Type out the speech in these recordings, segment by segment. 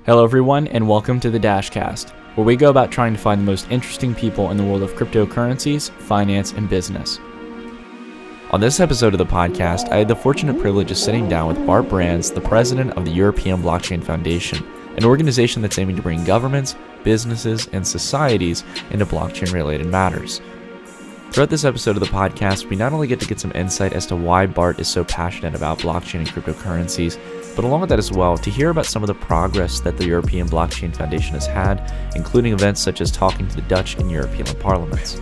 Hello everyone and welcome to the DashCast, where we go about trying to find the most interesting people in the world of cryptocurrencies, finance, and business. On this episode of the podcast, I had the fortunate privilege of sitting down with Bart Brands, the president of the European Blockchain Foundation, an organization that's aiming to bring governments, businesses, and societies into blockchain-related matters. Throughout this episode of the podcast, we not only get to get some insight as to why Bart is so passionate about blockchain and cryptocurrencies, but along with that as well, to hear about some of the progress that the European Blockchain Foundation has had, including events such as talking to the Dutch and European parliaments.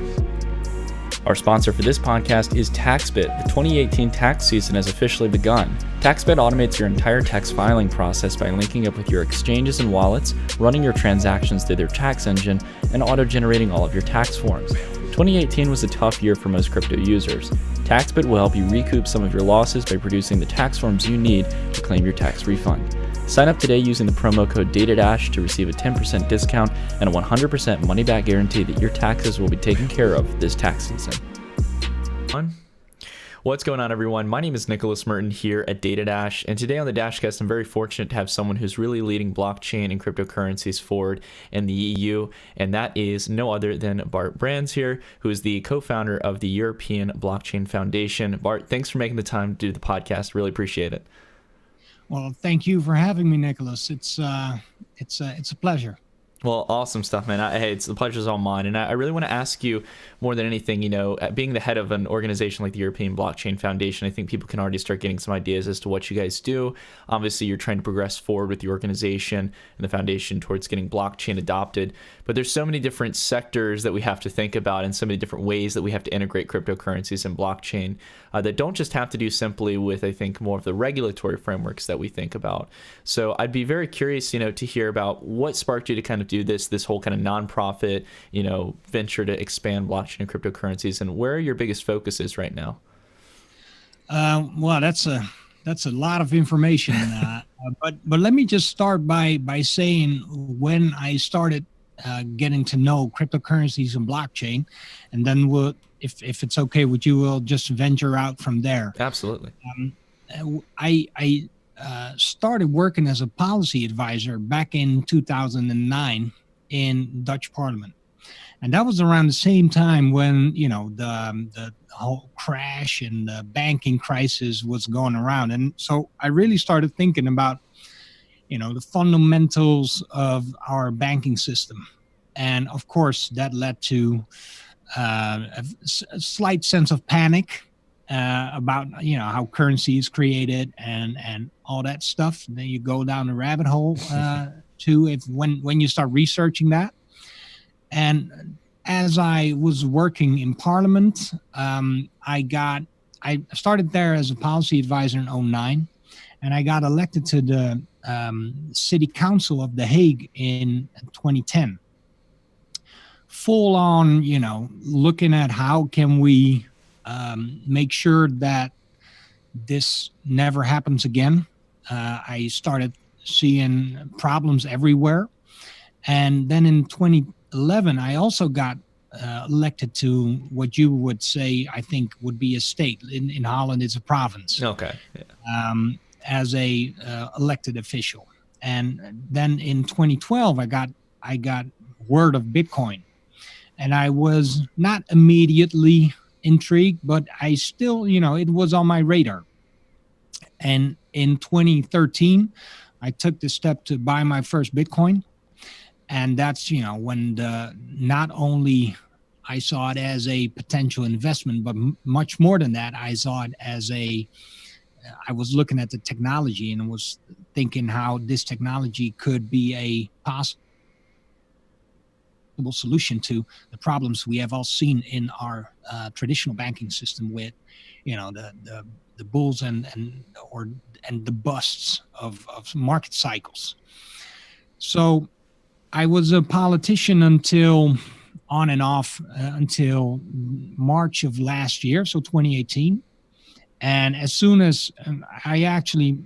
Our sponsor for this podcast is TaxBit. The 2018 tax season has officially begun. TaxBit automates your entire tax filing process by linking up with your exchanges and wallets, running your transactions through their tax engine, and auto-generating all of your tax forms. 2018 was a tough year for most crypto users. TaxBit will help you recoup some of your losses by producing the tax forms you need to claim your tax refund. Sign up today using the promo code DATADASH to receive a 10% discount and a 100% money-back guarantee that your taxes will be taken care of this tax season. What's going on, everyone? My name is Nicholas Merton here at DataDash, and today on the DashCast, I'm very fortunate to have someone who's really leading blockchain and cryptocurrencies forward in the EU, and that is no other than Bart Brands here, who is the co-founder of the European Blockchain Foundation. Bart, thanks for making the time to do the podcast. Really appreciate it. Well, thank you for having me, Nicholas. It's a pleasure. Well, awesome stuff, man. Hey, it's the pleasure's all mine. And I really want to ask you more than anything, being the head of an organization like the European Blockchain Foundation, I think people can already start getting some ideas as to what you guys do. Obviously, you're trying to progress forward with the organization and the foundation towards getting blockchain adopted. But there's so many different sectors that we have to think about and so many different ways that we have to integrate cryptocurrencies and blockchain that don't just have to do simply with, I think, more of the regulatory frameworks that we think about. So I'd be very curious, to hear about what sparked you to kind of do this whole kind of nonprofit, venture to expand blockchain and cryptocurrencies, and where are your biggest focuses right now? Well, that's a lot of information, but let me just start by saying when I started getting to know cryptocurrencies and blockchain, and then if it's okay with you, we'll just venture out from there. Absolutely. I started working as a policy advisor back in 2009 in Dutch Parliament. And that was around the same time when, the whole crash and the banking crisis was going around. And so I really started thinking about, the fundamentals of our banking system. And of course, that led to a slight sense of panic about how currency is created and all that stuff. And then you go down the rabbit hole too when you start researching that. And as I was working in Parliament, I started there as a policy advisor in 2009, and I got elected to the City Council of The Hague in 2010. Full on, looking at how can we make sure that this never happens again. I started seeing problems everywhere. And then in 2011, I also got elected to what you would say, I think, would be a state. In Holland, it's a province. Okay. Yeah. As a elected official. And then in 2012, I got word of Bitcoin. And I was not immediately intrigued, but I still, it was on my radar. And in 2013, I took the step to buy my first Bitcoin. And that's, when not only I saw it as a potential investment, but much more than that, I saw it as I was looking at the technology and was thinking how this technology could be a possible solution to the problems we have all seen in our traditional banking system with, the bulls and the busts of market cycles. So I was a politician until on and off until March of last year, so 2018. And as soon as I actually,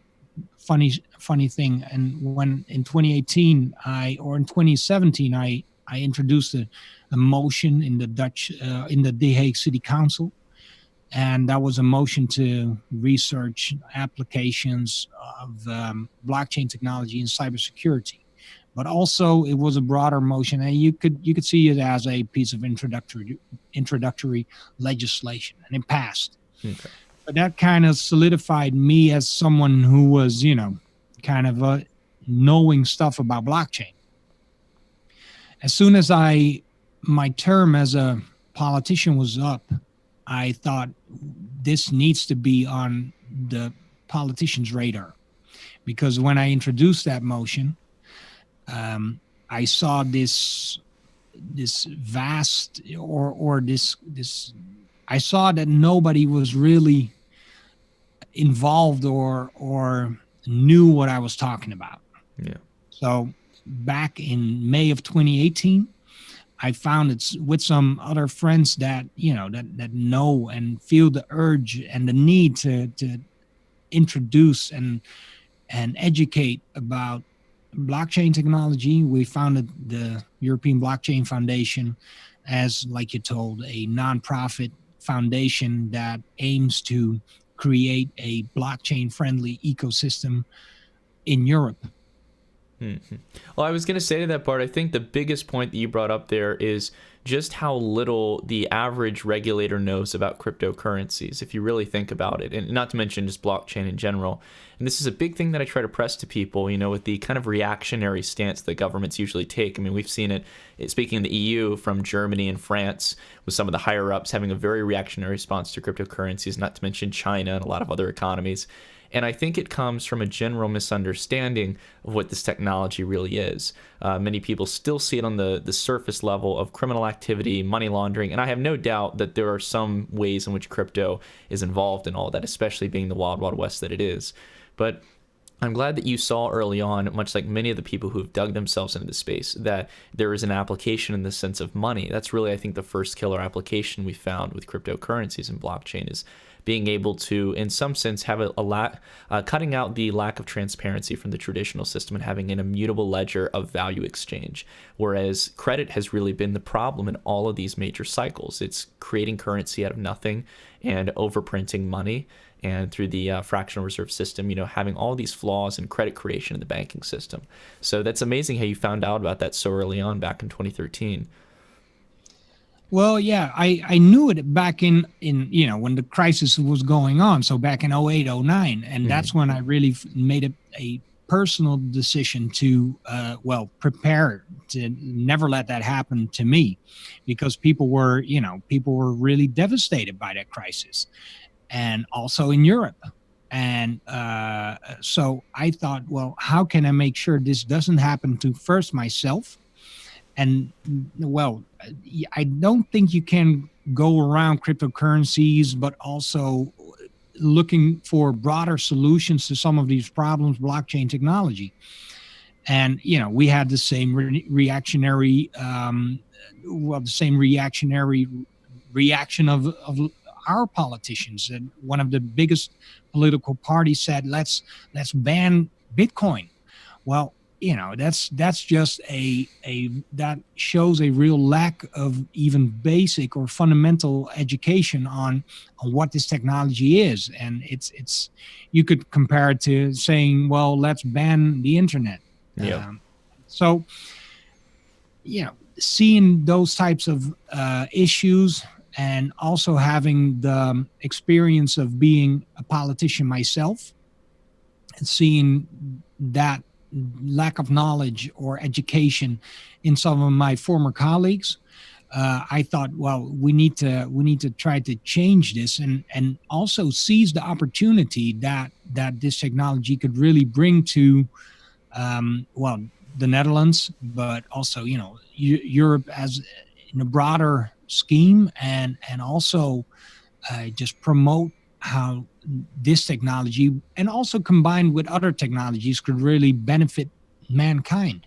funny thing, and when in 2018 in 2017 I introduced a motion in the Dutch in the The Hague City Council, and that was a motion to research applications of blockchain technology and cybersecurity. but also it was a broader motion, and you could see it as a piece of introductory legislation, and it passed. Okay. But that kind of solidified me as someone who was, kind of knowing stuff about blockchain. As soon as my term as a politician was up, I thought this needs to be on the politicians' radar, because when I introduced that motion, I saw this vast or this I saw that nobody was really involved or knew what I was talking about. Yeah. So back in May of 2018, I found it with some other friends that that know and feel the urge and the need to introduce and educate about blockchain technology. We founded the European Blockchain Foundation as, like you told, a nonprofit foundation that aims to create a blockchain-friendly ecosystem in Europe. Mm-hmm. Well, I was going to say to that part, I think the biggest point that you brought up there is just how little the average regulator knows about cryptocurrencies, if you really think about it, and not to mention just blockchain in general. And this is a big thing that I try to press to people, with the kind of reactionary stance that governments usually take. I mean, we've seen it, speaking in the EU, from Germany and France, with some of the higher ups having a very reactionary response to cryptocurrencies, not to mention China and a lot of other economies. And I think it comes from a general misunderstanding of what this technology really is. Many people still see it on the surface level of criminal activity, money laundering, and I have no doubt that there are some ways in which crypto is involved in all that, especially being the wild, wild west that it is. But I'm glad that you saw early on, much like many of the people who have dug themselves into the space, that there is an application in the sense of money. That's really, I think, the first killer application we found with cryptocurrencies and blockchain is being able to, in some sense, have cutting out the lack of transparency from the traditional system and having an immutable ledger of value exchange. Whereas credit has really been the problem in all of these major cycles. It's creating currency out of nothing and overprinting money. And through the fractional reserve system, having all these flaws in credit creation in the banking system. So that's amazing how you found out about that so early on back in 2013. Well, yeah, I knew it back in when the crisis was going on. So back in 08, 09. And that's when I really made a personal decision to, prepare to never let that happen to me, because people were really devastated by that crisis. And also in Europe. And so I thought, well, how can I make sure this doesn't happen to first myself? And, well, I don't think you can go around cryptocurrencies, but also looking for broader solutions to some of these problems, blockchain technology. And, we had the same reactionary reaction of our politicians. And one of the biggest political parties said, let's ban Bitcoin. Well, that's just that shows a real lack of even basic or fundamental education on what this technology is. And it's you could compare it to saying, well, let's ban the internet. Yeah. So seeing those types of issues, and also having the experience of being a politician myself, and seeing that lack of knowledge or education in some of my former colleagues, I thought, well, we need to try to change this and also seize the opportunity that this technology could really bring to, the Netherlands, but also Europe as in a broader scheme, and also just promote how this technology, and also combined with other technologies, could really benefit mankind.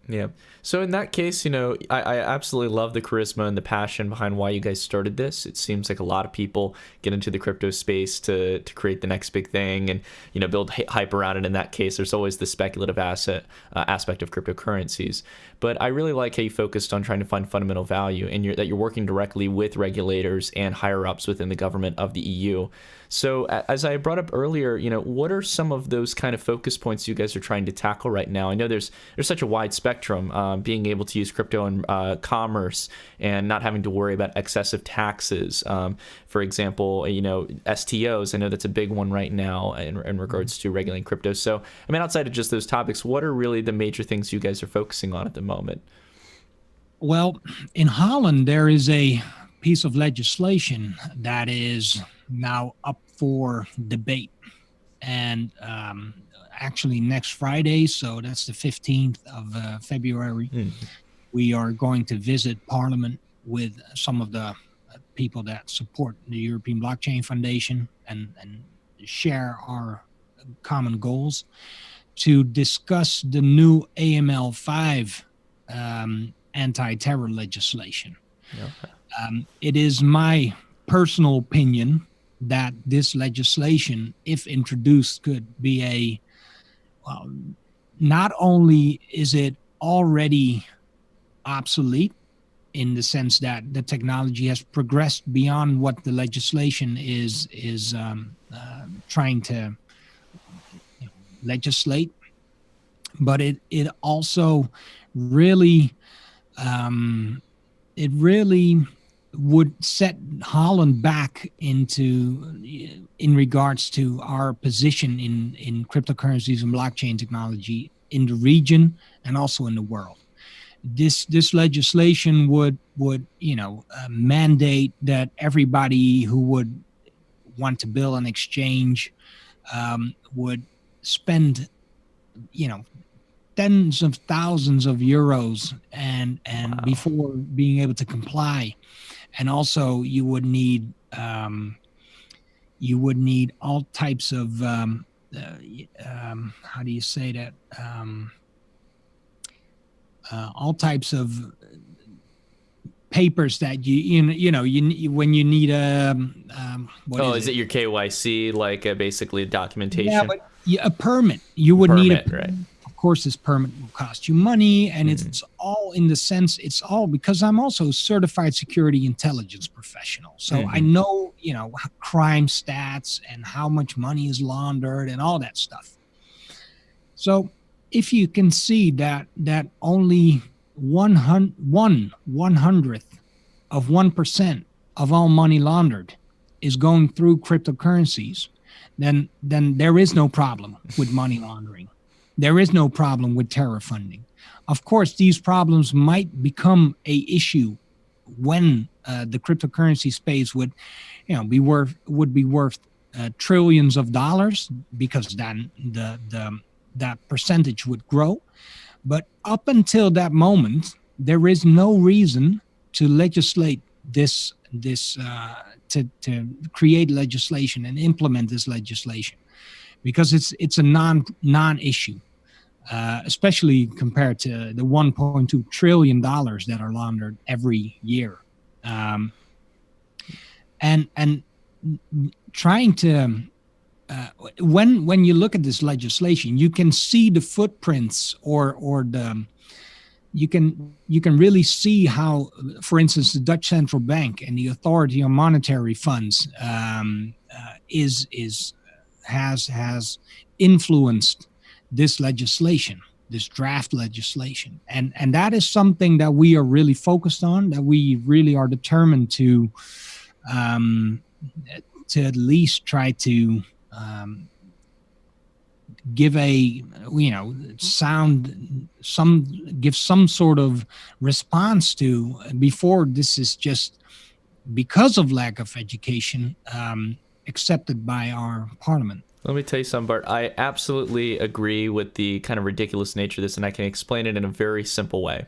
Yeah. So in that case, I absolutely love the charisma and the passion behind why you guys started this. It seems like a lot of people get into the crypto space to create the next big thing and, build hype around it. In that case, there's always the speculative aspect of cryptocurrencies. But I really like how you focused on trying to find fundamental value and that you're working directly with regulators and higher ups within the government of the EU. So as I brought up earlier, what are some of those kind of focus points you guys are trying to tackle right now? I know there's such a wide spectrum, being able to use crypto in commerce and not having to worry about excessive taxes. For example, STOs, I know that's a big one right now in regards to regulating crypto. So, I mean, outside of just those topics, what are really the major things you guys are focusing on at the moment? Well, in Holland, there is a piece of legislation that is now up for debate. And actually next Friday, so that's the 15th of February, we are going to visit Parliament with some of the people that support the European Blockchain Foundation and share our common goals to discuss the new AML5 anti-terror legislation. Okay. It is my personal opinion that this legislation, if introduced, could be not only is it already obsolete in the sense that the technology has progressed beyond what the legislation is trying to legislate, but it also really would set Holland back in regards to our position in cryptocurrencies and blockchain technology in the region and also in the world. This legislation would mandate that everybody who would want to build an exchange would spend tens of thousands of euros and wow. Before being able to comply. And also, you would need all types of how do you say that? All types of papers that you when you need is it your KYC, like basically documentation? Yeah, but a permit. You would need a permit. Right. Of course, this permit will cost you money, and it's all in the sense, it's all because I'm also a certified security intelligence professional. So I know, crime stats and how much money is laundered and all that stuff. So if you can see that only 1/100th of 1% of all money laundered is going through cryptocurrencies, then there is no problem with money laundering. There is no problem with terror funding. Of course, these problems might become a issue when the cryptocurrency space would be worth trillions of dollars, because then that percentage would grow. But up until that moment, there is no reason to legislate this to create legislation and implement this legislation, because it's a non-issue. Especially compared to the $1.2 trillion that are laundered every year. And trying to, when you look at this legislation, you can see the footprints you can really see how, for instance, the Dutch Central Bank and the Authority on Monetary Funds has influenced this legislation, this draft legislation. And that is something that we are really focused on, that we really are determined to at least try to give some sort of response to, before this is just, because of lack of education, accepted by our parliament. Let me tell you something, Bart. I absolutely agree with the kind of ridiculous nature of this, and I can explain it in a very simple way.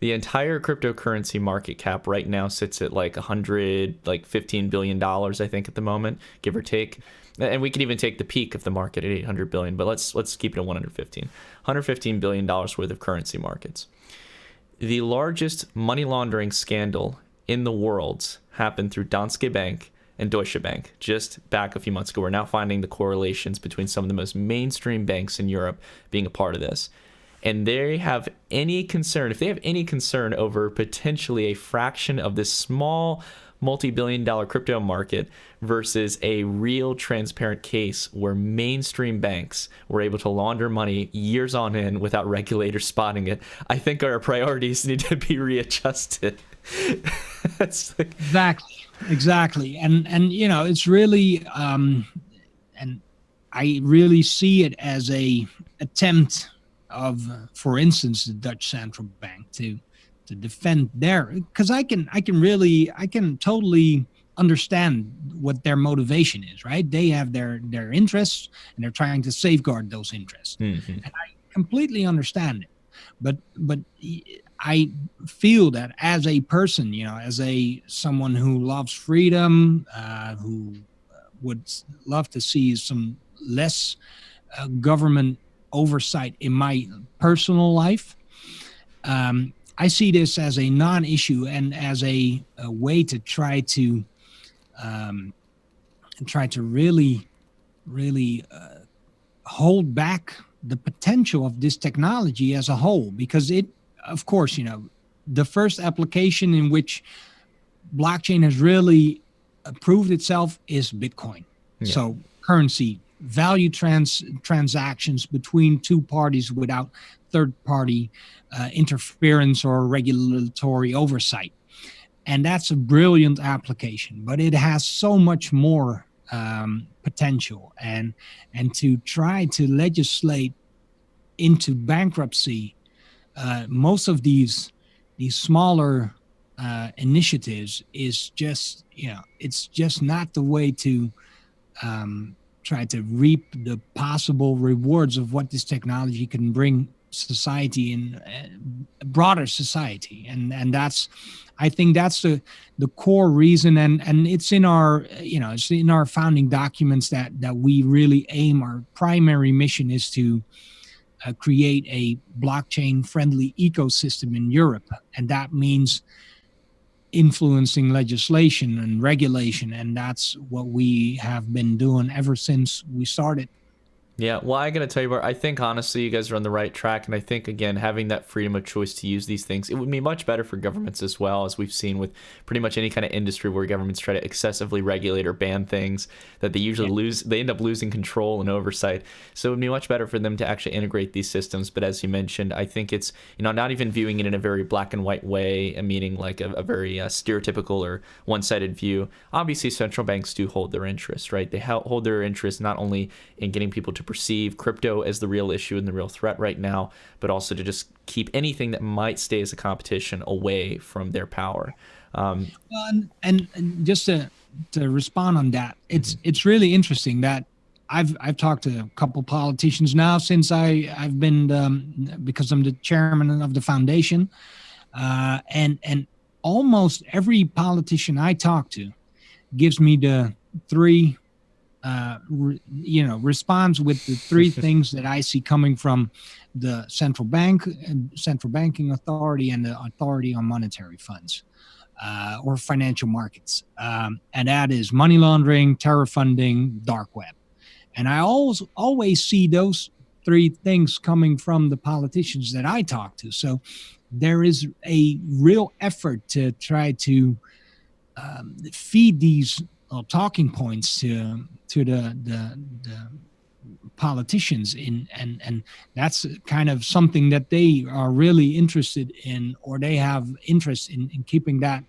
The entire cryptocurrency market cap right now sits at like $15 billion, I think, at the moment, give or take. and we can even take the peak of the market at 800 billion, but let's keep it at 115 billion dollars worth of currency markets. The largest money laundering scandal in the world happened through Danske Bank and Deutsche Bank just back a few months ago. We're now finding the correlations between some of the most mainstream banks in Europe being a part of this. And they have any concern, if they have any concern over potentially a fraction of this small multi-billion-dollar crypto market versus a real transparent case where mainstream banks were able to launder money years on end without regulators spotting it, I think our priorities need to be readjusted. Exactly. And it's really, and I really see it as a attempt of, for instance, the Dutch Central Bank to defend because I can totally understand what their motivation is, right? They have their interests and they're trying to safeguard those interests. Mm-hmm. And I completely understand it. But I feel that as a person, as someone who loves freedom, who would love to see some less government oversight in my personal life, I see this as a non-issue and as a way to try to really hold back the potential of this technology as a whole, because it, of course, the first application in which blockchain has really proved itself is Bitcoin. Yeah. So currency value transactions between two parties without third-party interference or regulatory oversight. And that's a brilliant application, but it has so much more potential. And to try to legislate into bankruptcy most of these smaller initiatives is just, it's just not the way to try to reap the possible rewards of what this technology can bring society and broader society. And that's, I think that's the core reason. And it's in our, it's in our founding documents that we really aim, our primary mission is to create a blockchain friendly ecosystem in Europe. And that means influencing legislation and regulation. And that's what we have been doing ever since we started. Yeah, well, I got to tell you, Bart, I think honestly you guys are on the right track. And I think, again, having that freedom of choice to use these things, it would be much better for governments as well, as we've seen with pretty much any kind of industry where governments try to excessively regulate or ban things that they usually they end up losing control and oversight. So it would be much better for them to actually integrate these systems. But as you mentioned, I think it's, not even viewing it in a very black and white way, meaning like a very stereotypical or one-sided view. Obviously, central banks do hold their interests, right? They hold their interests not only in getting people to perceive crypto as the real issue and the real threat right now, but also to just keep anything that might stay as a competition away from their power. Well, and just to respond on that, it's really interesting that I've talked to a couple politicians now since I've been because I'm the chairman of the foundation, and almost every politician I talk to gives me the three. Responds with the three things that I see coming from the central banking authority and the authority on monetary funds or financial markets. And that is money laundering, terror funding, dark web. And I always see those three things coming from the politicians that I talk to. So there is a real effort to try to feed these talking points to the politicians and that's kind of something that they are really interested in, or they have interest in keeping that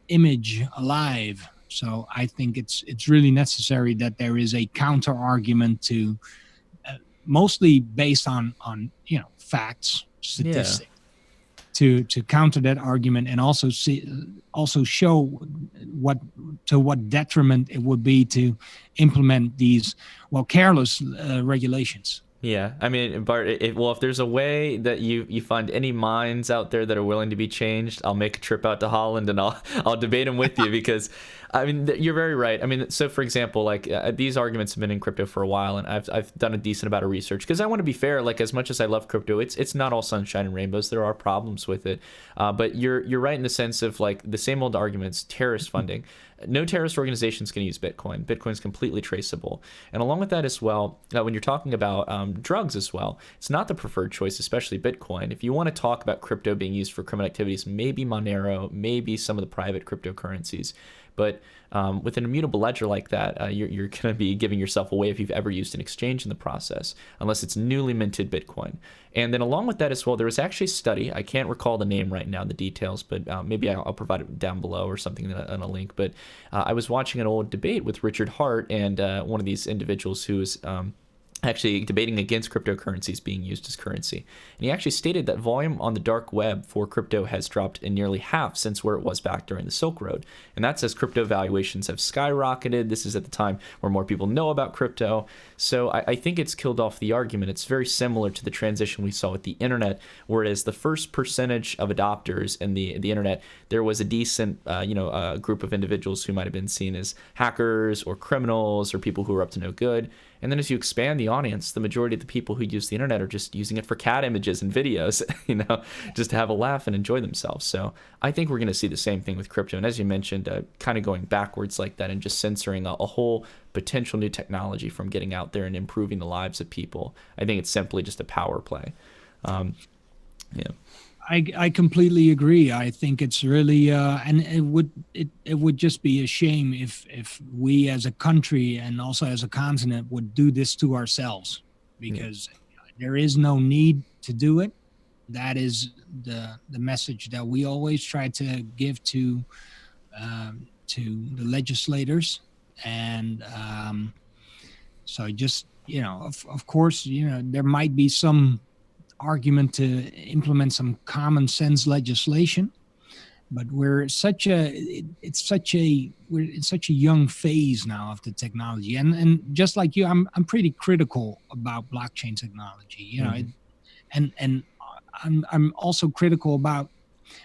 image alive. So I think it's really necessary that there is a counter argument to mostly based on facts, statistics. To counter that argument and also show what detriment it would be to implement these careless regulations. Yeah, I mean, Bart, well, if there's a way that you find any minds out there that are willing to be changed, I'll make a trip out to Holland and I'll debate them with you because, I mean, you're very right. I mean, so for example, like these arguments have been in crypto for a while, and I've done a decent amount of research because I want to be fair. Like as much as I love crypto, it's not all sunshine and rainbows. There are problems with it, but you're right in the sense of like the same old arguments: terrorist funding. No terrorist organizations can use Bitcoin. Bitcoin's completely traceable. And along with that as well, when you're talking about drugs as well, it's not the preferred choice, especially Bitcoin. If you want to talk about crypto being used for criminal activities, maybe Monero, maybe some of the private cryptocurrencies. But with an immutable ledger like that, you're going to be giving yourself away if you've ever used an exchange in the process, unless it's newly minted Bitcoin. And then along with that as well, there was actually a study. I can't recall the name right now, the details, but maybe I'll provide it down below or something on a link. But I was watching an old debate with Richard Hart and one of these individuals who is actually debating against cryptocurrencies being used as currency. And he actually stated that volume on the dark web for crypto has dropped in nearly half since where it was back during the Silk Road. And that's as crypto valuations have skyrocketed. This is at the time where more people know about crypto. So I think it's killed off the argument. It's very similar to the transition we saw with the internet, whereas the first percentage of adopters in the internet, there was a decent group of individuals who might have been seen as hackers or criminals or people who were up to no good. And then as you expand the audience, the majority of the people who use the internet are just using it for cat images and videos, just to have a laugh and enjoy themselves. So I think we're going to see the same thing with crypto. And as you mentioned, kind of going backwards like that and just censoring a whole potential new technology from getting out there and improving the lives of people. I think it's simply just a power play. Yeah. I completely agree. I think it's really and it would just be a shame if we as a country and also as a continent would do this to ourselves, because there is no need to do it. That is the message that we always try to give to the legislators, and so just of course there might be some argument to implement some common sense legislation, but we're in such a young phase now of the technology, and just like you, I'm pretty critical about blockchain technology, and I'm also critical about,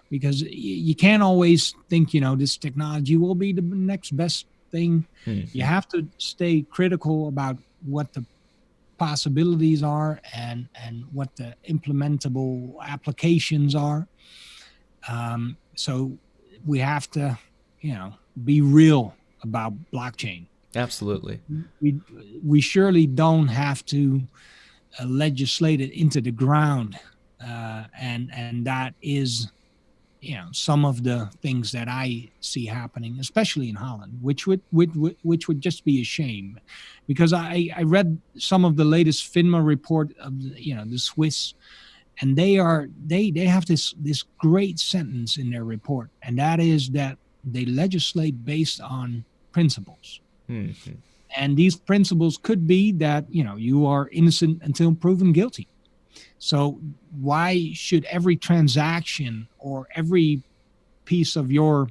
because you can't always think this technology will be the next best thing. You have to stay critical about what the possibilities are and what the implementable applications are. So we have to, be real about blockchain. Absolutely. We surely don't have to legislate it into the ground, and that is, some of the things that I see happening, especially in Holland, which would just be a shame, because I read some of the latest FINMA report of the Swiss, and they have this great sentence in their report, and that is that they legislate based on principles. Mm-hmm. And these principles could be that you are innocent until proven guilty. So why should every transaction or every piece of your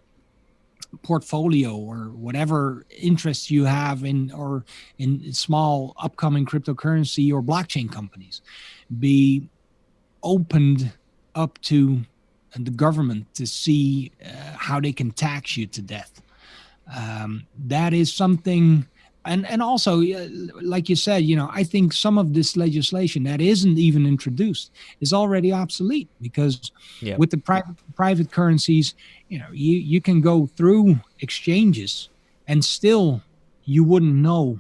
portfolio or whatever interests you have in small upcoming cryptocurrency or blockchain companies be opened up to the government to see how they can tax you to death? That is something. And also, like you said, I think some of this legislation that isn't even introduced is already obsolete, because with the private currencies, you can go through exchanges and still you wouldn't know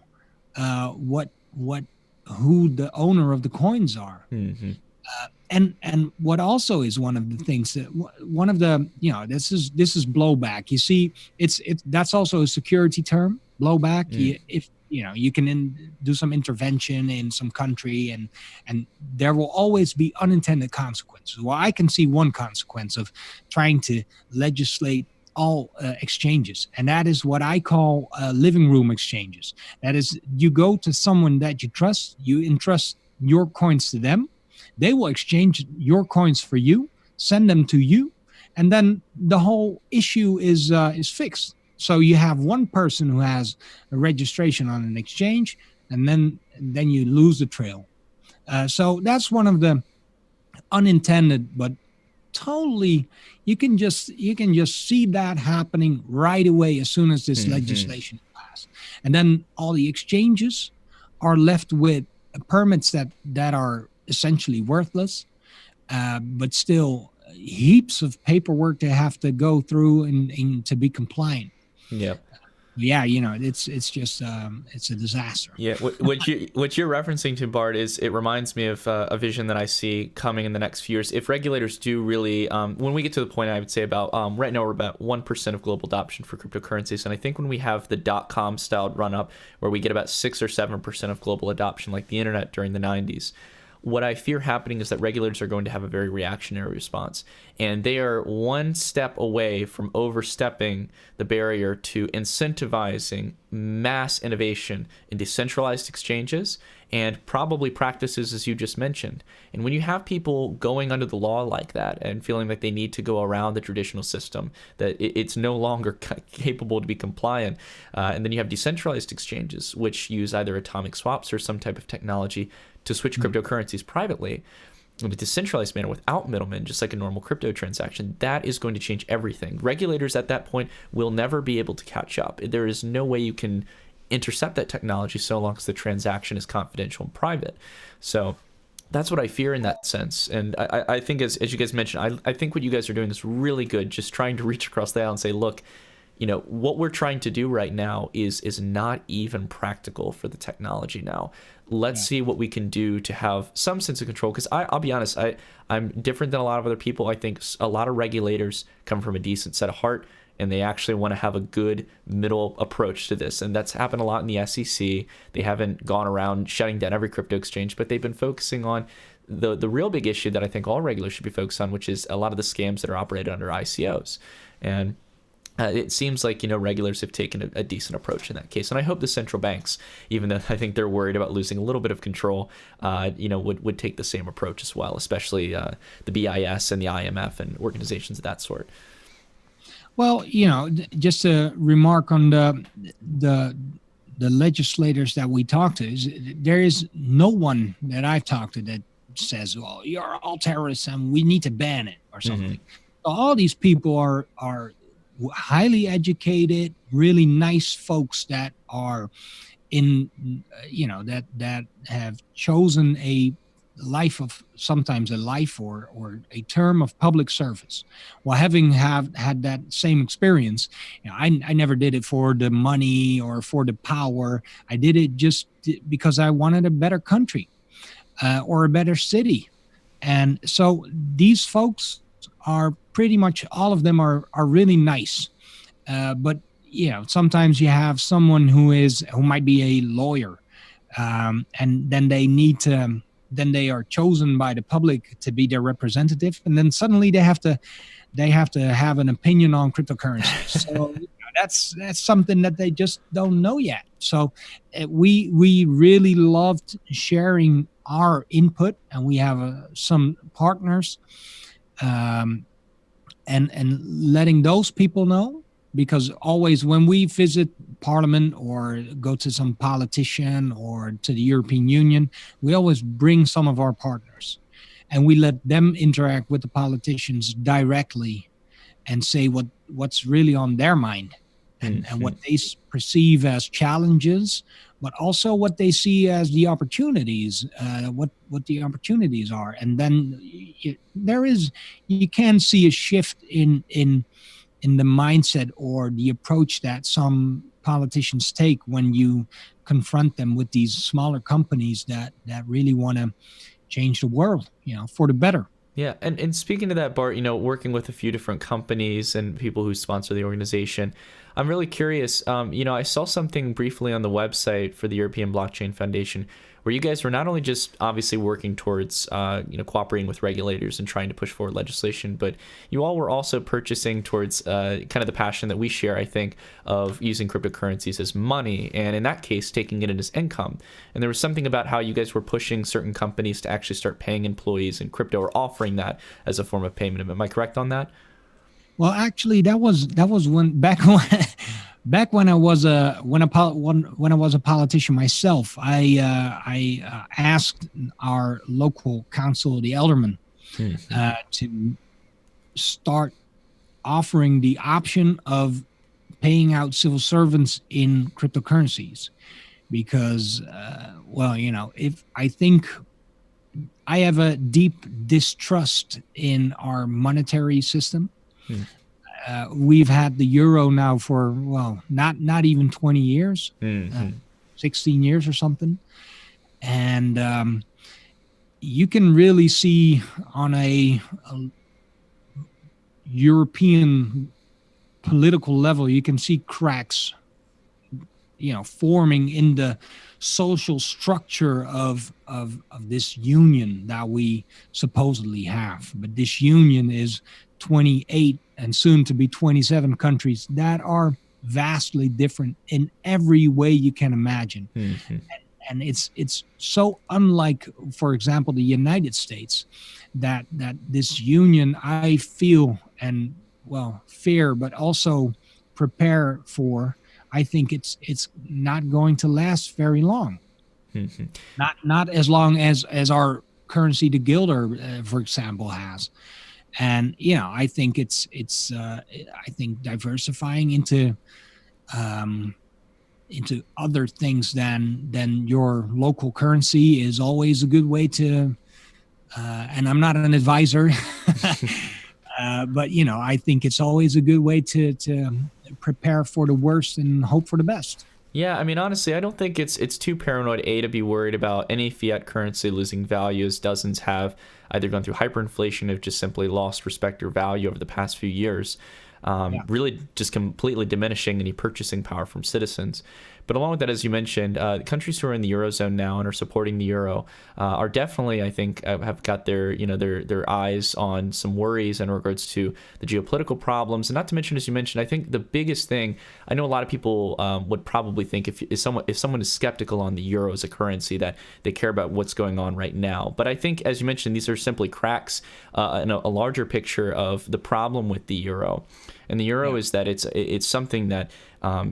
who the owner of the coins are. Mm-hmm. And what also is one of the things that one of the this is blowback. You see, that's also a security term. Blowback. If you can do some intervention in some country, and there will always be unintended consequences. Well, I can see one consequence of trying to legislate all exchanges, and that is what I call living room exchanges. That is, you go to someone that you trust, you entrust your coins to them, they will exchange your coins for you, send them to you, and then the whole issue is fixed. So you have one person who has a registration on an exchange, and then you lose the trail. So that's one of the unintended, but totally, you can just see that happening right away as soon as this legislation passed, and then all the exchanges are left with permits that are essentially worthless, but still heaps of paperwork they have to go through and to be compliant. Yep. Yeah, it's just it's a disaster. Yeah, what you're referencing to, Bart, is it reminds me of a vision that I see coming in the next few years. If regulators do really, when we get to the point, I would say about right now we're about 1% of global adoption for cryptocurrencies, and I think when we have the .com styled run up, where we get about 6 or 7% of global adoption, like the internet during the 90s. What I fear happening is that regulators are going to have a very reactionary response, and they are one step away from overstepping the barrier to incentivizing mass innovation in decentralized exchanges and probably practices as you just mentioned. And when you have people going under the law like that and feeling like they need to go around the traditional system, that it's no longer capable to be compliant, and then you have decentralized exchanges which use either atomic swaps or some type of technology to switch cryptocurrencies privately in a decentralized manner without middlemen, just like a normal crypto transaction, that is going to change everything. Regulators at that point will never be able to catch up. There is no way you can intercept that technology so long as the transaction is confidential and private. So that's what I fear in that sense. And I think, as you guys mentioned, I think what you guys are doing is really good, just trying to reach across the aisle and say, look, what we're trying to do right now is not even practical for the technology now. Let's see what we can do to have some sense of control. Because I'll be honest, I'm different than a lot of other people. I think a lot of regulators come from a decent set of heart, and they actually want to have a good middle approach to this. And that's happened a lot in the SEC. They haven't gone around shutting down every crypto exchange, but they've been focusing on the real big issue that I think all regulators should be focused on, which is a lot of the scams that are operated under ICOs. And it seems like, regulators have taken a decent approach in that case. And I hope the central banks, even though I think they're worried about losing a little bit of control, would take the same approach as well, especially the BIS and the IMF and organizations of that sort. Well, just a remark on the legislators that we talk to, there is no one that I've talked to that says, well, you're all terrorists and we need to ban it or something. So all these people are highly educated, really nice folks that are that have chosen a life of sometimes a life or a term of public service. Well, having had that same experience, I never did it for the money or for the power. I did it just because I wanted a better country or a better city. And so these folks are pretty much all of them are really nice. But sometimes you have someone who might be a lawyer, and then they are chosen by the public to be their representative, and then suddenly they have to have an opinion on cryptocurrencies. So that's something that they just don't know yet. So we really loved sharing our input, and we have some partners, and letting those people know. Because always when we visit Parliament or go to some politician or to the European Union, we always bring some of our partners and we let them interact with the politicians directly and say what's really on their mind and what they perceive as challenges, but also what they see as the opportunities, what the opportunities are. And then you can see a shift in the mindset or the approach that some politicians take when you confront them with these smaller companies that really want to change the world, for the better. Yeah, and speaking to that, Bart, working with a few different companies and people who sponsor the organization, I'm really curious. I saw something briefly on the website for the European Blockchain Foundation where you guys were not only just obviously working towards, cooperating with regulators and trying to push forward legislation, but you all were also purchasing towards kind of the passion that we share, I think, of using cryptocurrencies as money, and in that case, taking it in as income. And there was something about how you guys were pushing certain companies to actually start paying employees in crypto or offering that as a form of payment. Am I correct on that? Well, actually, that was when Back when I was when I was a politician myself, I asked our local council, the aldermen, to start offering the option of paying out civil servants in cryptocurrencies, because, well, if I think I have a deep distrust in our monetary system. We've had the euro now for, well, not even 20 years, 16 years or something. And you can really see on a European political level, you can see cracks, forming in the social structure of this union that we supposedly have. But this union is 28 and soon to be 27 countries that are vastly different in every way you can imagine. And it's so unlike, for example, the United States, that this union, I feel, and well, fear, but also prepare for, I think it's not going to last very long. Not as long as our currency, the guilder, for example, has. And I think I think diversifying into other things than your local currency is always a good way to. And I'm not an advisor, but I think it's always a good way to prepare for the worst and hope for the best. Yeah, I mean, honestly, I don't think it's too paranoid, to be worried about any fiat currency losing value, as dozens have either gone through hyperinflation or just simply lost respect or value over the past few years, really just completely diminishing any purchasing power from citizens. But along with that, as you mentioned, countries who are in the Eurozone now and are supporting the euro are definitely, I think, have got their eyes on some worries in regards to the geopolitical problems. And not to mention, as you mentioned, I think the biggest thing, I know a lot of people would probably think if someone is skeptical on the euro as a currency, that they care about what's going on right now. But I think, as you mentioned, these are simply cracks in a larger picture of the problem with the euro. And the euro is that it's something that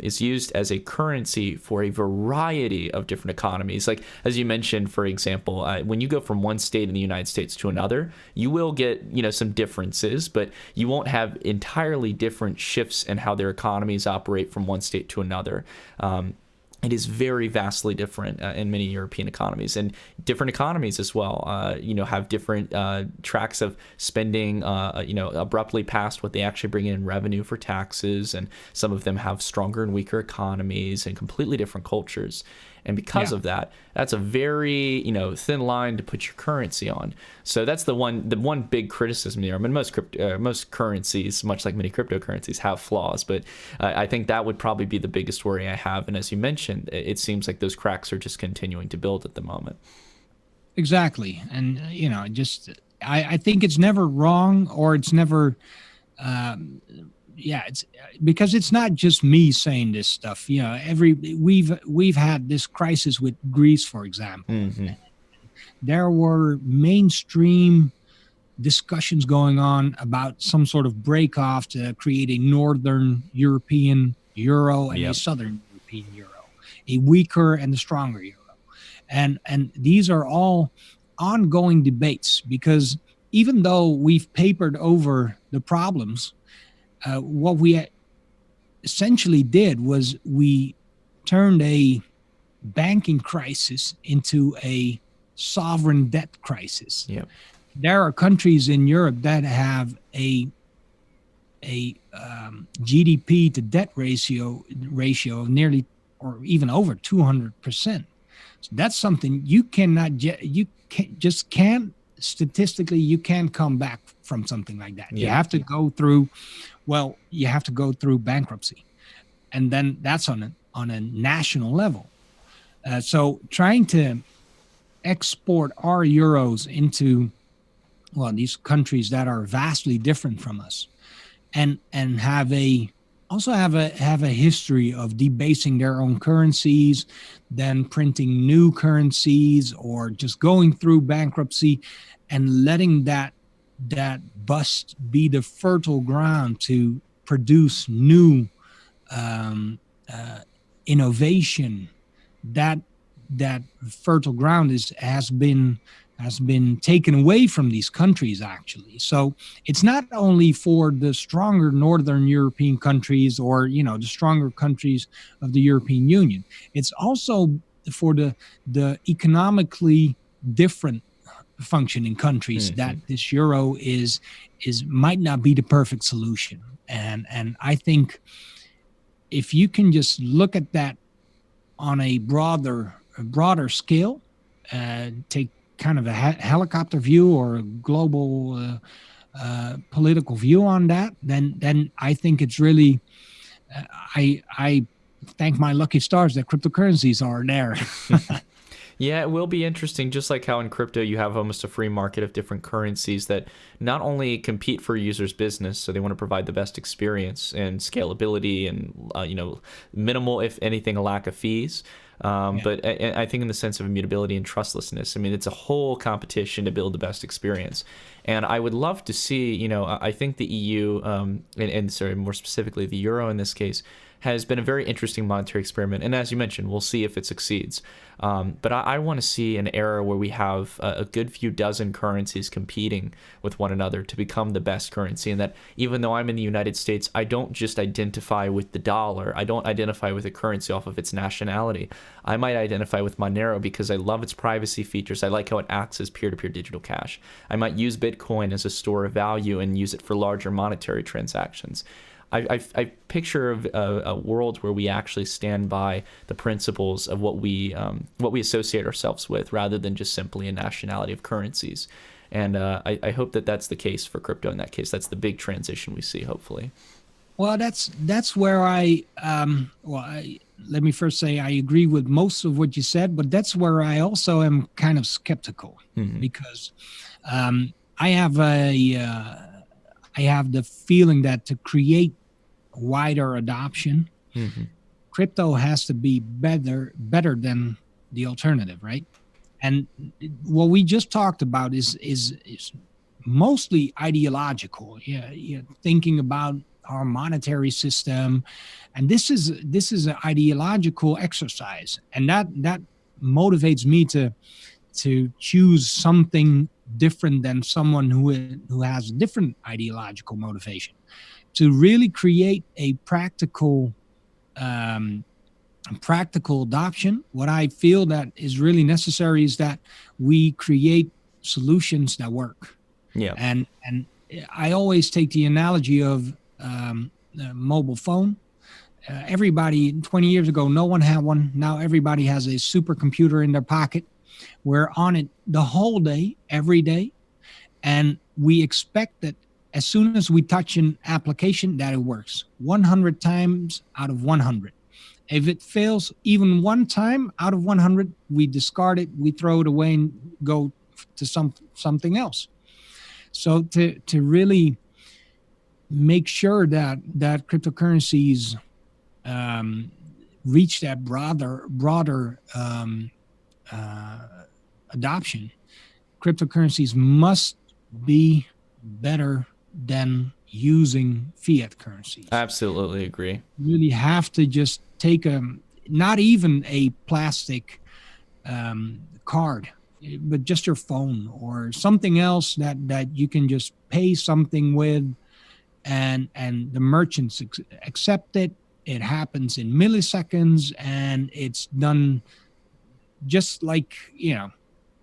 is used as a currency for a variety of different economies. Like, as you mentioned, for example, when you go from one state in the United States to another, you will get some differences, but you won't have entirely different shifts in how their economies operate from one state to another. It is very vastly different in many European economies, and different economies as well, have different tracks of spending, abruptly past what they actually bring in revenue for taxes. And some of them have stronger and weaker economies and completely different cultures. And because of that, that's a very, thin line to put your currency on. So that's the one big criticism there. I mean, most currencies, much like many cryptocurrencies, have flaws, but I think that would probably be the biggest worry I have. And as you mentioned, it seems like those cracks are just continuing to build at the moment. Exactly. And, I think it's never wrong, or it's never, it's because it's not just me saying this stuff. We've had this crisis with Greece, for example. There were mainstream discussions going on about some sort of break off to create a Northern European euro and a Southern European euro, a weaker and a stronger euro. And these are all ongoing debates, because even though we've papered over the problems, what we essentially did was we turned a banking crisis into a sovereign debt crisis. There are countries in Europe that have a GDP to debt ratio of nearly, or even over 200%. So that's something you can't statistically, you can't come back from something like that. You have to go through bankruptcy, and then that's on a national level. So trying to export our euros into, well, these countries that are vastly different from us, and have a history of debasing their own currencies, then printing new currencies, or just going through bankruptcy and letting that bust be the fertile ground to produce new um, innovation, that that fertile ground has been taken away from these countries actually. So it's not only for the stronger northern European countries, or the stronger countries of the European Union. It's also for the economically different functioning countries that this euro is might not be the perfect solution. And I think if you can just look at that on a broader scale, take kind of a helicopter view or a global political view on that, then I think it's really I thank my lucky stars that cryptocurrencies are there. Yeah, it will be interesting, just like how in crypto you have almost a free market of different currencies that not only compete for users' business, so they want to provide the best experience and scalability and minimal, if anything, a lack of fees. But I think in the sense of immutability and trustlessness, I mean, it's a whole competition to build the best experience. And I would love to see, I think the EU, and sorry, more specifically the euro in this case, has been a very interesting monetary experiment. And as you mentioned, we'll see if it succeeds. But I want to see an era where we have a good few dozen currencies competing with one another to become the best currency. And that even though I'm in the United States, I don't just identify with the dollar. I don't identify with a currency off of its nationality. I might identify with Monero because I love its privacy features. I like how it acts as peer-to-peer digital cash. I might use Bitcoin as a store of value and use it for larger monetary transactions. I picture a world where we actually stand by the principles of what we associate ourselves with, rather than just simply a nationality of currencies. And I hope that that's the case for crypto. In that case, that's the big transition we see, hopefully. Well, that's where let me first say I agree with most of what you said, but that's where I also am kind of skeptical, because I have the feeling that to create wider adoption, crypto has to be better than the alternative, right? And what we just talked about is mostly ideological. Thinking about our monetary system, and this is an ideological exercise, and that motivates me to choose something different than someone who has a different ideological motivation, to really create a practical adoption. What I feel that is really necessary is that we create solutions that work. Yeah. And I always take the analogy of a mobile phone. Everybody 20 years ago, no one had one. Now everybody has a supercomputer in their pocket. We're on it the whole day, every day. And we expect that as soon as we touch an application, that it works 100 times out of 100. If it fails even one time out of 100, we discard it, we throw it away and go to something else. So to really make sure that cryptocurrencies reach that broader adoption, cryptocurrencies must be better than using fiat currencies. Absolutely agree. You really have to just take not even a plastic card, but just your phone or something else that you can just pay something with, and the merchants accept it. It happens in milliseconds, and it's done just like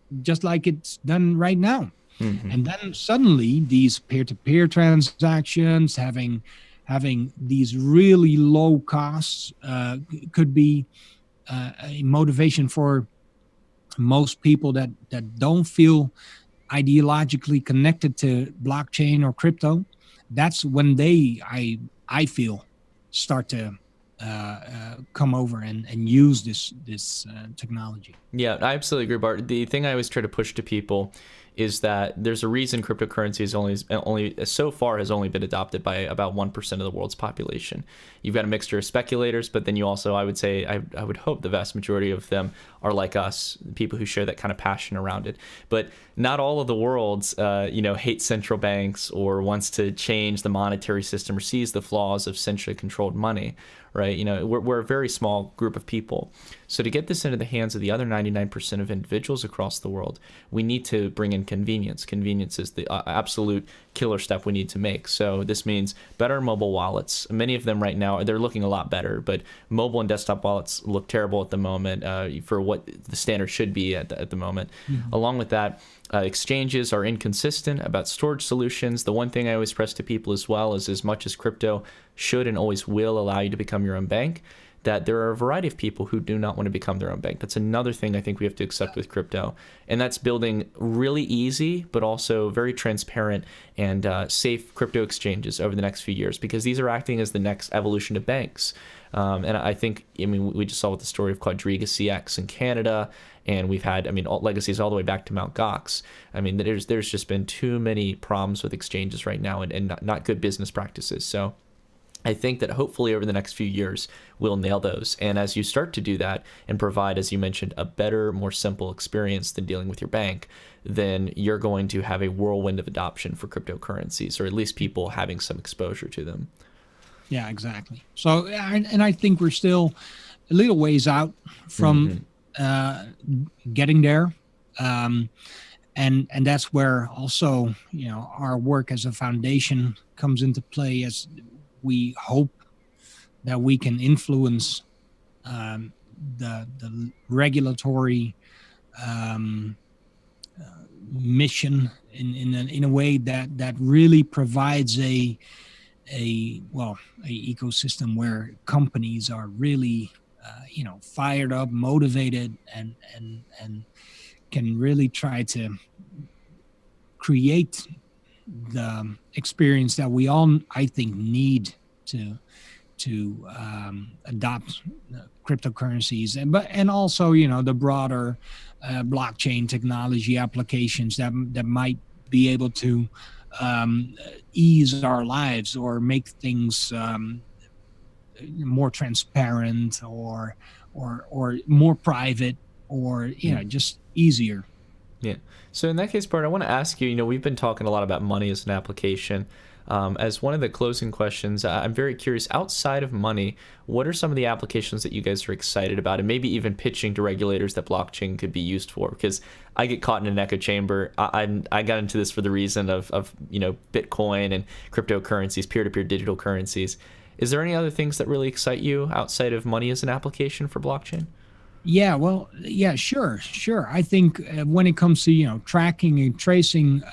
it's done right now. And then suddenly these peer-to-peer transactions having these really low costs could be a motivation for most people that don't feel ideologically connected to blockchain or crypto. That's when I feel start to come over and use this technology. Yeah, I absolutely agree, Bart. The thing I always try to push to people is that there's a reason cryptocurrency is only so far has only been adopted by about 1% of the world's population. You've got a mixture of speculators, but then you also, I would say, I would hope the vast majority of them are like us, people who share that kind of passion around it. But not all of the world's, hates central banks or wants to change the monetary system or sees the flaws of centrally controlled money, right? We're a very small group of people. So to get this into the hands of the other 99% of individuals across the world, we need to bring in convenience. Convenience is the absolute killer step we need to make. So this means better mobile wallets. Many of them right now, they're looking a lot better, but mobile and desktop wallets look terrible at the moment for what the standard should be at the moment. Mm-hmm. Along with that, exchanges are inconsistent about storage solutions. The one thing I always press to people as well is, as much as crypto should and always will allow you to become your own bank, that there are a variety of people who do not want to become their own bank. That's another thing I think we have to accept with crypto. And that's building really easy, but also very transparent and safe crypto exchanges over the next few years, because these are acting as the next evolution of banks. And I think, we just saw with the story of Quadriga CX in Canada, and we've had, legacies all the way back to Mt. Gox. There's just been too many problems with exchanges right now and not good business practices. So I think that hopefully over the next few years, we'll nail those. And as you start to do that and provide, as you mentioned, a better, more simple experience than dealing with your bank, then you're going to have a whirlwind of adoption for cryptocurrencies, or at least people having some exposure to them. Yeah, exactly. So, and I think we're still a little ways out from getting there. And that's where also, our work as a foundation comes into play, as we hope that we can influence the regulatory mission in a way that really provides a ecosystem where companies are really fired up, motivated, and can really try to create the experience that we all, I think, need to adopt cryptocurrencies, and also the broader blockchain technology applications that might be able to ease our lives or make things more transparent or more private, or just easier. Yeah. So in that case, Bart, I want to ask you, we've been talking a lot about money as an application. As one of the closing questions, I'm very curious, outside of money, what are some of the applications that you guys are excited about, and maybe even pitching to regulators that blockchain could be used for? Because I get caught in an echo chamber. I got into this for the reason of Bitcoin and cryptocurrencies, peer-to-peer digital currencies. Is there any other things that really excite you outside of money as an application for blockchain? Yeah, well, yeah, sure. I think when it comes to tracking and tracing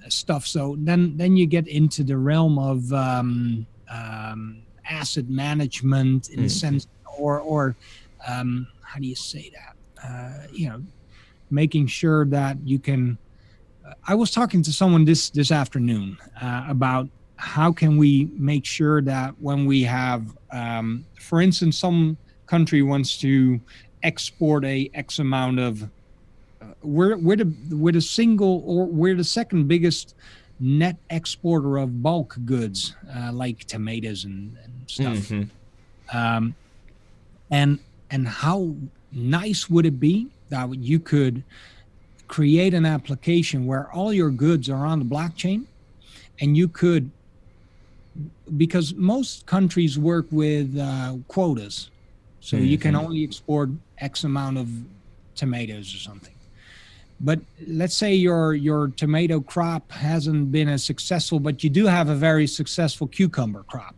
stuff, so then you get into the realm of asset management in a sense, or how do you say that? Making sure that you can. I was talking to someone this afternoon about how can we make sure that when we have, for instance, some country wants to export a X amount of, we're the single, or we're the second biggest net exporter of bulk goods, like tomatoes and stuff. And how nice would it be that you could create an application where all your goods are on the blockchain, and you could, because most countries work with quotas. So you can only export X amount of tomatoes or something. But let's say your tomato crop hasn't been as successful, but you do have a very successful cucumber crop.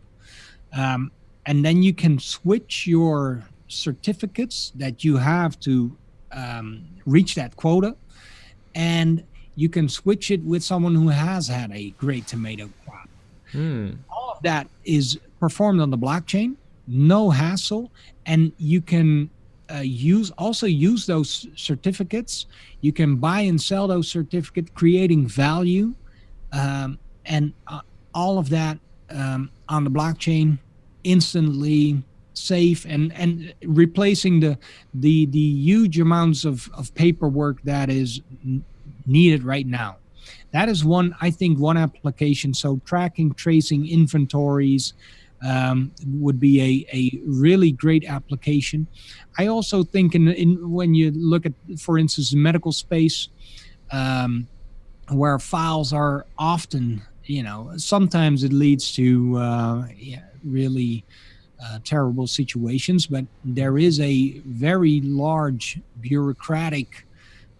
And then you can switch your certificates that you have to reach that quota, and you can switch it with someone who has had a great tomato crop. All of that is performed on the blockchain, no hassle, and you can use those certificates. You can buy and sell those certificates, creating value, and all of that on the blockchain, instantly safe, and replacing the huge amounts of paperwork that is needed right now. That is one, I think, one application. So tracking, tracing inventories would be a really great application. I also think in when you look at, for instance, the medical space, um, where files are often, sometimes it leads to really terrible situations, but there is a very large bureaucratic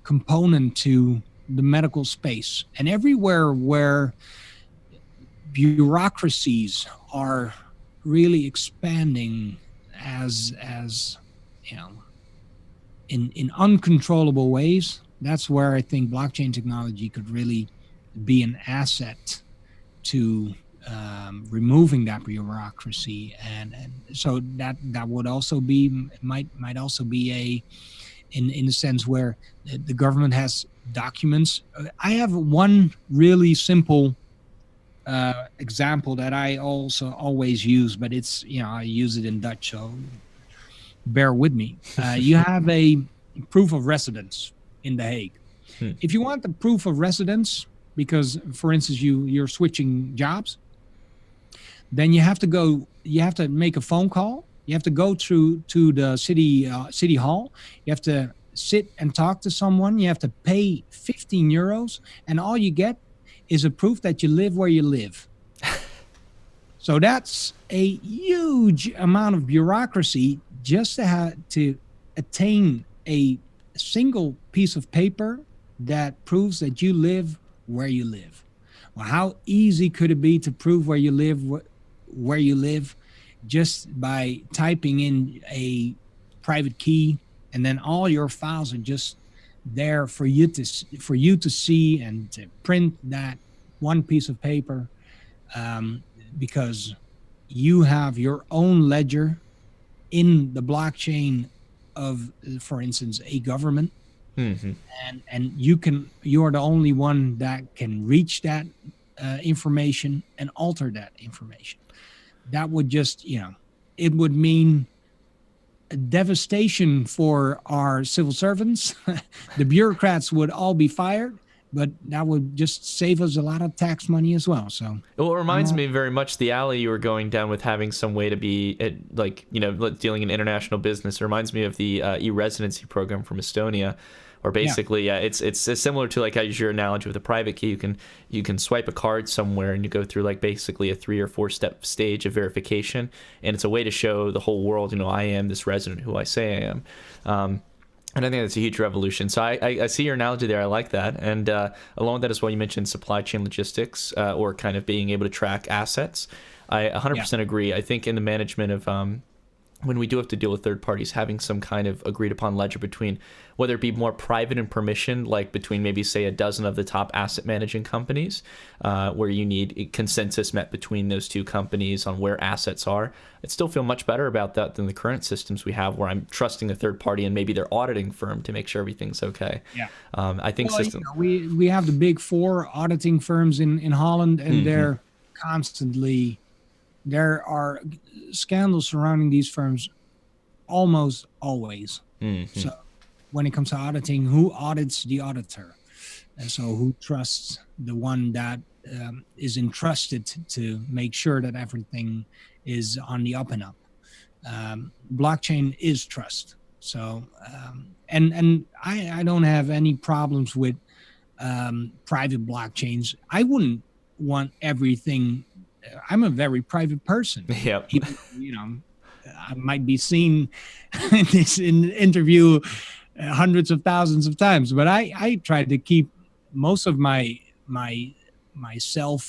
component to the medical space. And everywhere where bureaucracies are really expanding as you know in uncontrollable ways, that's where I think blockchain technology could really be an asset to removing that bureaucracy, and so that would also be might also be a in a sense where the government has documents. I have one really simple example that I also always use, but it's, I use it in Dutch, so bear with me. You have a proof of residence in The Hague. If you want the proof of residence, because for instance you're switching jobs, then you have to make a phone call. You have to go to the city hall. You have to sit and talk to someone. You have to pay 15 euros, and all you get is a proof that you live where you live. So that's a huge amount of bureaucracy just to have to attain a single piece of paper that proves that you live where you live. Well, how easy could it be to prove where you live just by typing in a private key, and then all your files are just there for you to see and to print that one piece of paper, because you have your own ledger in the blockchain of, for instance, a government. Mm-hmm. And you're the only one that can reach that information and alter that information. That would just, it would mean a devastation for our civil servants. The bureaucrats would all be fired, but that would just save us a lot of tax money as well. So, well, it reminds me very much the alley you were going down with having some way to be dealing in international business. It reminds me of the e-residency program from Estonia, or basically, it's similar to like your analogy with a private key. You can swipe a card somewhere and you go through like basically a 3 or 4 step stage of verification, and it's a way to show the whole world, I am this resident who I say I am. And I think that's a huge revolution. So I see your analogy there. I like that. And along with that as well, you mentioned supply chain logistics, or kind of being able to track assets. I 100% agree. I think in the management of when we do have to deal with third parties, having some kind of agreed upon ledger between, whether it be more private and permission, like between maybe say a dozen of the top asset managing companies, where you need a consensus met between those two companies on where assets are. I'd still feel much better about that than the current systems we have, where I'm trusting a third party and maybe their auditing firm to make sure everything's okay. Yeah. I think we have the big 4 auditing firms in Holland, and they're constantly, there are scandals surrounding these firms almost always. So when it comes to auditing, who audits the auditor? And so who trusts the one that is entrusted to make sure that everything is on the up and up? Blockchain is trust. So, and I don't have any problems with private blockchains. I wouldn't want everything. I'm a very private person. Yep. Even, I might be seen in this interview hundreds of thousands of times, but I try to keep most of myself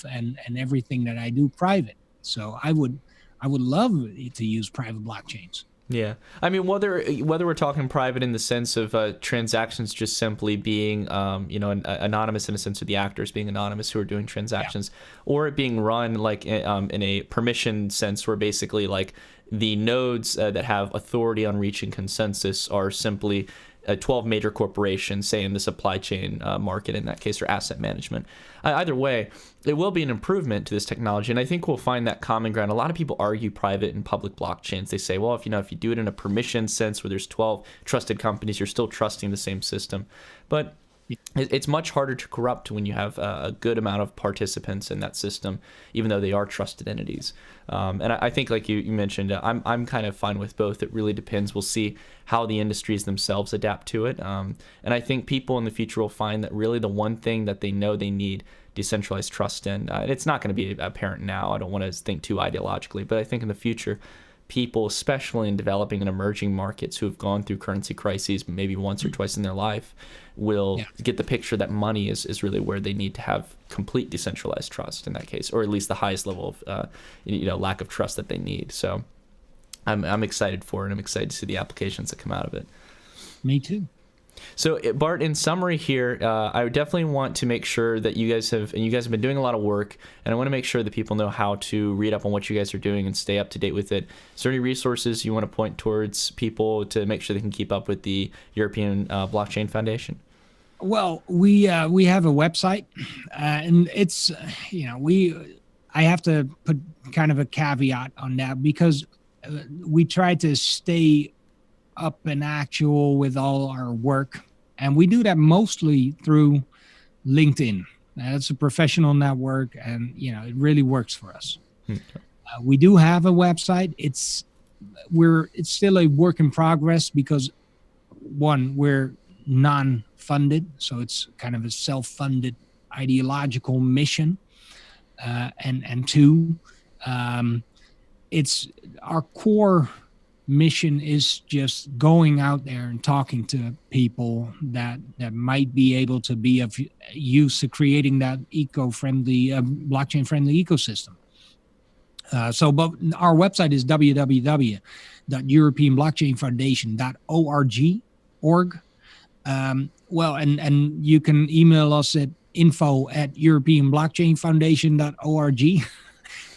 and everything that I do private. So I would love to use private blockchains. Yeah, I mean, whether we're talking private in the sense of transactions just simply being, anonymous in a sense of the actors being anonymous who are doing transactions, or it being run like in a permission sense, where basically like the nodes that have authority on reaching consensus are simply 12 major corporations, say in the supply chain market in that case, or asset management. Either way, it will be an improvement to this technology, and I think we'll find that common ground. A lot of people argue private and public blockchains. They say, well, if you do it in a permission sense where there's 12 trusted companies, you're still trusting the same system. But It's much harder to corrupt when you have a good amount of participants in that system, even though they are trusted entities. And I think, like you mentioned, I'm kind of fine with both. It really depends. We'll see how the industries themselves adapt to it. And I think people in the future will find that really the one thing that they know they need decentralized trust in, and it's not going to be apparent now. I don't want to think too ideologically, but I think in the future, people, especially in developing and emerging markets who have gone through currency crises maybe once or twice in their life, will get the picture that money is really where they need to have complete decentralized trust in that case, or at least the highest level of lack of trust that they need. So I'm excited for it, and I'm excited to see the applications that come out of it. Me too. So, Bart, in summary here, I would definitely want to make sure that you guys have been doing a lot of work, and I want to make sure that people know how to read up on what you guys are doing and stay up to date with it. Is there any resources you want to point towards people to make sure they can keep up with the European Blockchain Foundation? Well, we have a website, and it's I have to put kind of a caveat on that because we try to stay up and actual with all our work, and we do that mostly through LinkedIn. It's a professional network, and it really works for us. We do have a website. It's still a work in progress because one, we're non-funded, so it's kind of a self-funded ideological mission, and two, it's our core mission is just going out there and talking to people that might be able to be of use to creating that eco-friendly, blockchain-friendly ecosystem. But our website is www.europeanblockchainfoundation.org. And you can email us at info@europeanblockchainfoundation.org.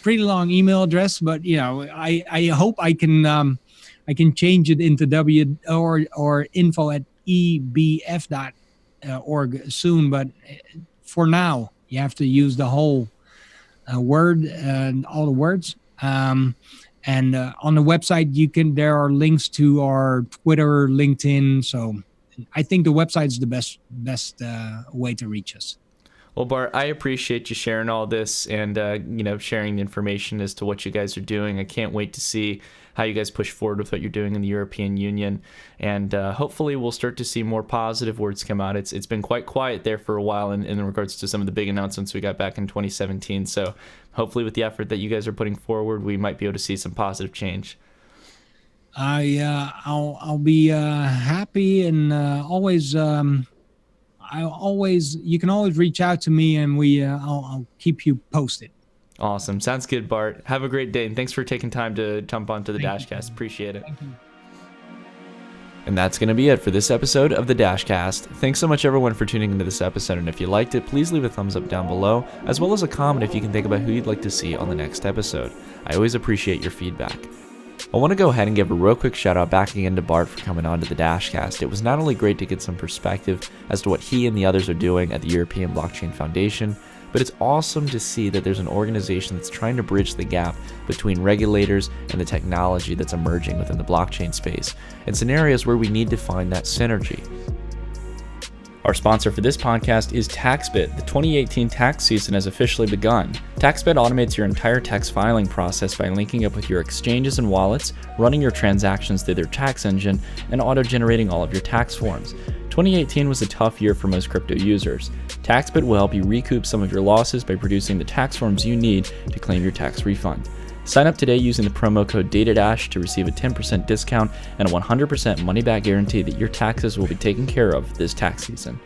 Pretty long email address, but I hope I can change it into or info@ebf.org soon. But for now, you have to use the whole word and all the words. And on the website, there are links to our Twitter, LinkedIn. So I think the website is the best way to reach us. Well, Bart, I appreciate you sharing all this and sharing the information as to what you guys are doing. I can't wait to see how you guys push forward with what you're doing in the European Union, and hopefully we'll start to see more positive words come out. It's been quite quiet there for a while in regards to some of the big announcements we got back in 2017. So hopefully, with the effort that you guys are putting forward, we might be able to see some positive change. I'll be happy, and you can always reach out to me, and I'll keep you posted. Awesome. Sounds good, Bart. Have a great day, and thanks for taking time to jump onto the DashCast. Appreciate it. Thank you. And that's going to be it for this episode of the DashCast. Thanks so much, everyone, for tuning into this episode, and if you liked it, please leave a thumbs up down below, as well as a comment if you can think about who you'd like to see on the next episode. I always appreciate your feedback. I want to go ahead and give a real quick shout out back again to Bart for coming on to the DashCast. It was not only great to get some perspective as to what he and the others are doing at the European Blockchain Foundation, but it's awesome to see that there's an organization that's trying to bridge the gap between regulators and the technology that's emerging within the blockchain space, in scenarios where we need to find that synergy. Our sponsor for this podcast is TaxBit. The 2018 tax season has officially begun. TaxBit automates your entire tax filing process by linking up with your exchanges and wallets, running your transactions through their tax engine, and auto-generating all of your tax forms. 2018 was a tough year for most crypto users. TaxBit will help you recoup some of your losses by producing the tax forms you need to claim your tax refund. Sign up today using the promo code DATADASH to receive a 10% discount and a 100% money-back guarantee that your taxes will be taken care of this tax season.